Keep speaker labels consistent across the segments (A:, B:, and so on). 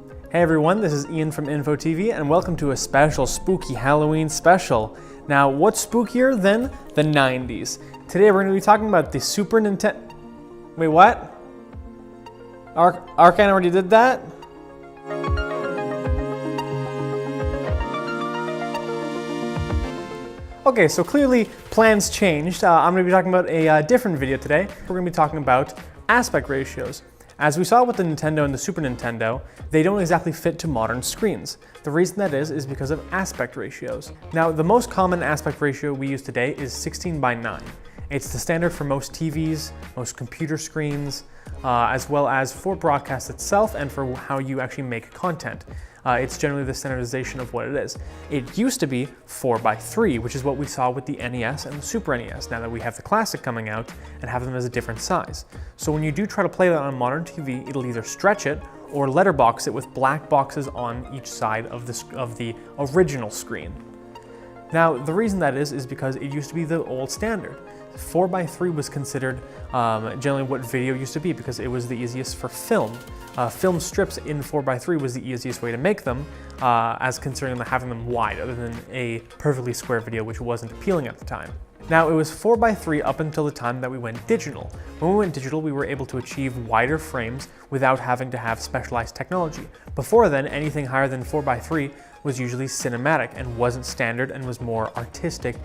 A: Hey everyone, this is Ian from iNFOTV and welcome to a special spooky Halloween special. Now, what's spookier than the 90s? Today we're going to be talking about the Super Nintendo... Wait, what? Arcane already did that? Okay, so clearly plans changed. I'm going to be talking about a different video today. We're going to be talking about aspect ratios. As we saw with the Nintendo and the Super Nintendo, they don't exactly fit to modern screens. The reason that is because of aspect ratios. Now, the most common aspect ratio we use today is 16:9. It's the standard for most TVs, most computer screens, as well as for broadcast itself and for how you actually make content. It's generally the standardization of what it is. It used to be 4:3, which is what we saw with the NES and the Super NES, now that we have the Classic coming out and have them as a different size. So when you do try to play that on a modern TV, it'll either stretch it or letterbox it with black boxes on each side of the original screen. Now, the reason that is because it used to be the old standard. 4:3 was considered generally what video used to be because it was the easiest for film. Film strips in 4:3 was the easiest way to make them, as considering having them wide, other than a perfectly square video, which wasn't appealing at the time. Now, it was 4:3 up until the time that we went digital. When we went digital, we were able to achieve wider frames without having to have specialized technology. Before then, anything higher than 4:3 was usually cinematic and wasn't standard and was more artistic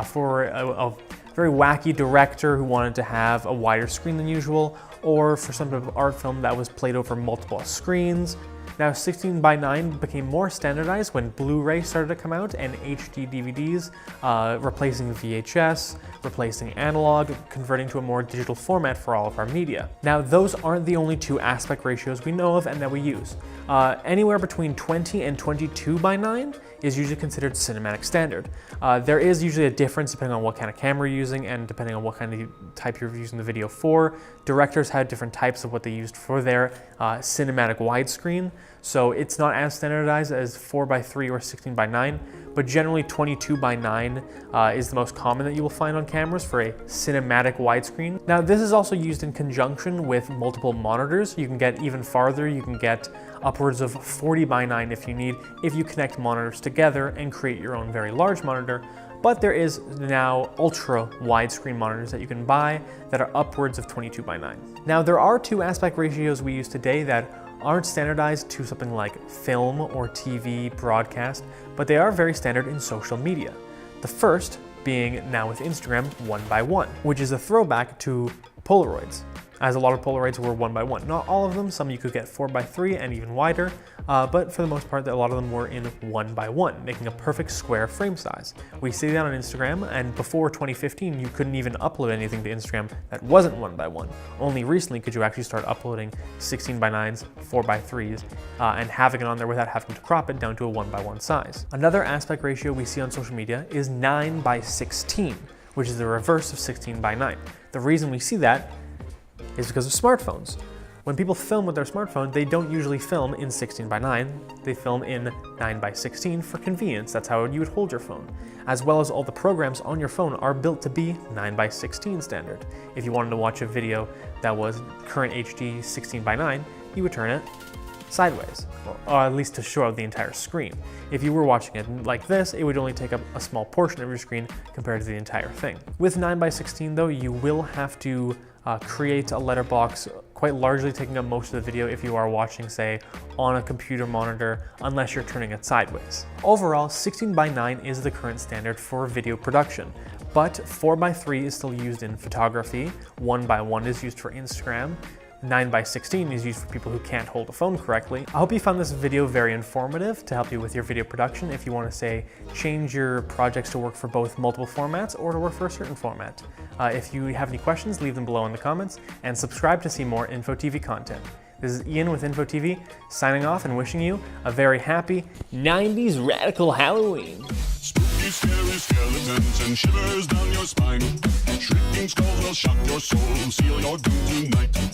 A: for a very wacky director who wanted to have a wider screen than usual, or for some type of art film that was played over multiple screens. Now, 16:9 became more standardized when Blu-ray started to come out and HD DVDs, replacing VHS, replacing analog, converting to a more digital format for all of our media. Now, those aren't the only two aspect ratios we know of and that we use. Anywhere between 20 and 22:9 is usually considered cinematic standard. There is usually a difference depending on what kind of camera you're using and depending on what kind of type you're using the video for. Directors had different types of what they used for their cinematic widescreen, so it's not as standardized as 4:3 or 16:9, but generally 22:9 is the most common that you will find on cameras for a cinematic widescreen. Now, this is also used in conjunction with multiple monitors. You can get even farther. You can get upwards of 40:9 if you need, if you connect monitors together and create your own very large monitor. But there is now ultra widescreen monitors that you can buy that are upwards of 22:9. Now, there are two aspect ratios we use today that aren't standardized to something like film or TV broadcast, but they are very standard in social media. The first being now with Instagram 1:1, which is a throwback to Polaroids, as a lot of Polaroids were 1:1. Not all of them, some you could get 4:3 and even wider, but for the most part, a lot of them were in 1:1, making a perfect square frame size. We see that on Instagram, and before 2015, you couldn't even upload anything to Instagram that wasn't 1:1. Only recently could you actually start uploading 16:9s, 4:3s, and having it on there without having to crop it down to a 1:1 size. Another aspect ratio we see on social media is 9:16, which is the reverse of 16:9. The reason we see that is because of smartphones. When people film with their smartphone, they don't usually film in 16:9, they film in 9:16 for convenience. That's how you would hold your phone. As well as all the programs on your phone are built to be 9:16 standard. If you wanted to watch a video that was current HD 16:9, you would turn it sideways, or at least to show out the entire screen. If you were watching it like this, it would only take up a small portion of your screen compared to the entire thing. With 9:16 though, you will have to create a letterbox, quite largely taking up most of the video if you are watching, say, on a computer monitor, unless you're turning it sideways. Overall, 16:9 is the current standard for video production, but 4:3 is still used in photography, 1:1 is used for Instagram, 9:16 is used for people who can't hold a phone correctly. I hope you found this video very informative to help you with your video production if you want to, say, change your projects to work for both multiple formats or to work for a certain format. If you have any questions, leave them below in the comments, and subscribe to see more INFOTV content. This is Ian with INFOTV, signing off and wishing you a very happy 90s radical Halloween.
B: Spooky, scary skeletons and shivers down your spine. Shrieking skulls will shock your soul, seal your doom tonight.